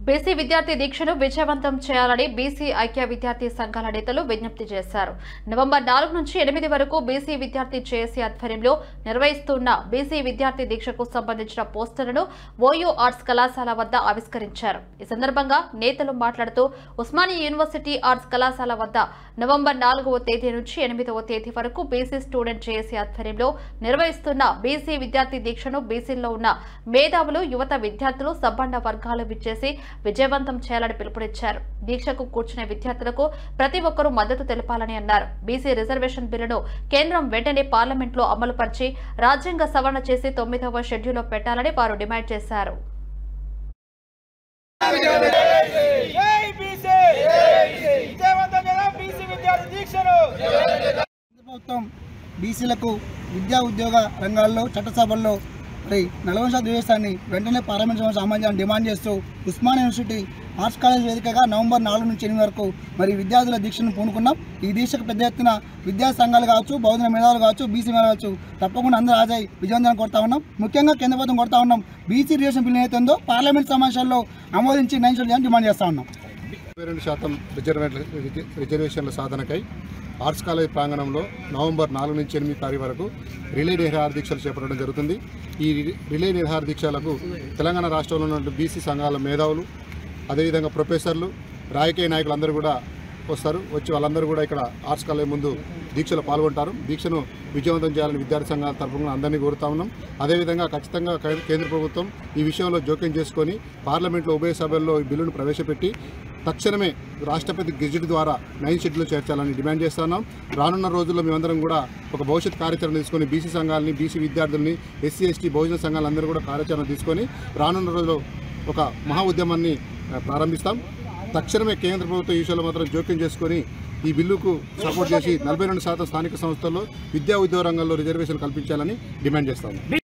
BC విద్యార్థి దీక్షను విజయవంతం చేయాలని బీసీ ఐక్య విద్యార్థి సంఘాల నేతలు విజ్ఞప్తి చేశారు. నవంబర్ 4 నుంచి 8 వరకు బీసీ విద్యార్థి జేఏసీ ఆధ్వర్యంలో నిర్వహిస్తున్న బీసీ విద్యార్థి దీక్షకు సంబంధించిన పోస్టర్లను ఓయూ ఆర్ట్స్ కళాశాల వద్ద ఆవిష్కరించారు. ఈ సందర్భంగా నేతలు మాట్లాడుతూ ఉస్మానియా యూనివర్సిటీ ఆర్ట్స్ కళాశాల వద్ద నవంబర్ 4వ తేదీ నుంచి 8వ తేదీ వరకు బీసీ స్టూడెంట్ జేఏసీ ఆధ్వర్యంలో నిర్వహిస్తున్న బీసీ విద్యార్థి దీక్షను బీసీల్లో ఉన్న మేధావులు, యువత విద్యార్థులు, సబ్బండ వర్గాలు విచ్చేసి విజయవంతం చేయాలని పిలుపునిచ్చారు. దీక్షకు కూర్చునే విద్యార్థులకు ప్రతి ఒక్కరూ మద్దతు తెలపాలని అన్నారు. బీసీ రిజర్వేషన్ బిల్లును కేంద్రం వెంటనే పార్లమెంట్లో అమలుపరిచి రాజ్యాంగ సవరణ చేసి 9వ షెడ్యూల్లో పెట్టాలని వారు డిమాండ్ చేశారు. బీసీలకు విద్యా ఉద్యోగ రంగాల్లో చట్టసభల్లో మరి 40% ద్వేషాన్ని వెంటనే పార్లమెంట్ సమాజాన్ని డిమాండ్ చేస్తూ ఉస్మానియా యూనివర్సిటీ ఆర్ట్స్ కాలేజ్ వేదికగా నవంబర్ 4 నుంచి 8 వరకు మరి విద్యార్థుల దీక్షను పూనుకున్నాం. ఈ దీక్షకు పెద్ద ఎత్తున విద్యా సంఘాలు కావచ్చు, బహుజన మేధావులు కావచ్చు, బీసీ మేధావులు కావచ్చు, తప్పకుండా అందరూ హాజరై విజయవంతం కొడతా ఉన్నాం. ముఖ్యంగా కేంద్ర ప్రభుత్వం కొడతా ఉన్నాం. బీసీ రిజర్వేషన్ బిల్లు ఏదైతే ఉందో పార్లమెంట్ సమావేశాల్లో ఆమోదించి 9 షెడ్యూల్ డిమాండ్ చేస్తా ఉన్నాం. 22% రిజర్వేషన్ల సాధనకై ఆర్ట్స్ కాలేజ్ ప్రాంగణంలో నవంబర్ 4 నుంచి 8 తారీఖు వరకు రిలే నిరాహార దీక్షలు చేపట్టడం జరుగుతుంది. ఈ రిలే నిరాహార దీక్షలకు తెలంగాణ రాష్ట్రంలో ఉన్న బీసీ సంఘాల మేధావులు, అదేవిధంగా ప్రొఫెసర్లు, రాజకీయ నాయకులు అందరూ కూడా వస్తారు. వచ్చి వాళ్ళందరూ కూడా ఇక్కడ ఆర్ట్స్ కాలేజ్ ముందు దీక్షలో పాల్గొంటారు. దీక్షను విజయవంతం చేయాలని విద్యార్థి సంఘాల తరఫున అందరినీ కోరుతా ఉన్నాం. అదేవిధంగా ఖచ్చితంగా కేంద్ర ప్రభుత్వం ఈ విషయంలో జోక్యం చేసుకొని పార్లమెంట్లో ఉభయ సభల్లో ఈ బిల్లును ప్రవేశపెట్టి తక్షణమే రాష్ట్రపతి గెజిట్ ద్వారా 9 షెడ్యూల్ చేర్చాలని డిమాండ్ చేస్తున్నాం. రానున్న రోజుల్లో మేమందరం కూడా ఒక భవిష్యత్ కార్యాచరణ తీసుకొని బీసీ సంఘాలని, బీసీ విద్యార్థుల్ని, ఎస్సీ ఎస్టీ బహుజన సంఘాలందరూ కూడా కార్యాచరణ తీసుకొని రానున్న రోజుల్లో ఒక మహా ఉద్యమాన్ని ప్రారంభిస్తాం. తక్షణమే కేంద్ర ప్రభుత్వం ఈ విషయంలో మాత్రం జోక్యం చేసుకొని ఈ బిల్లుకు సపోర్ట్ చేసి 42% స్థానిక సంస్థల్లో విద్యా ఉద్యోగ రంగంలో రిజర్వేషన్ కల్పించాలని డిమాండ్ చేస్తాము.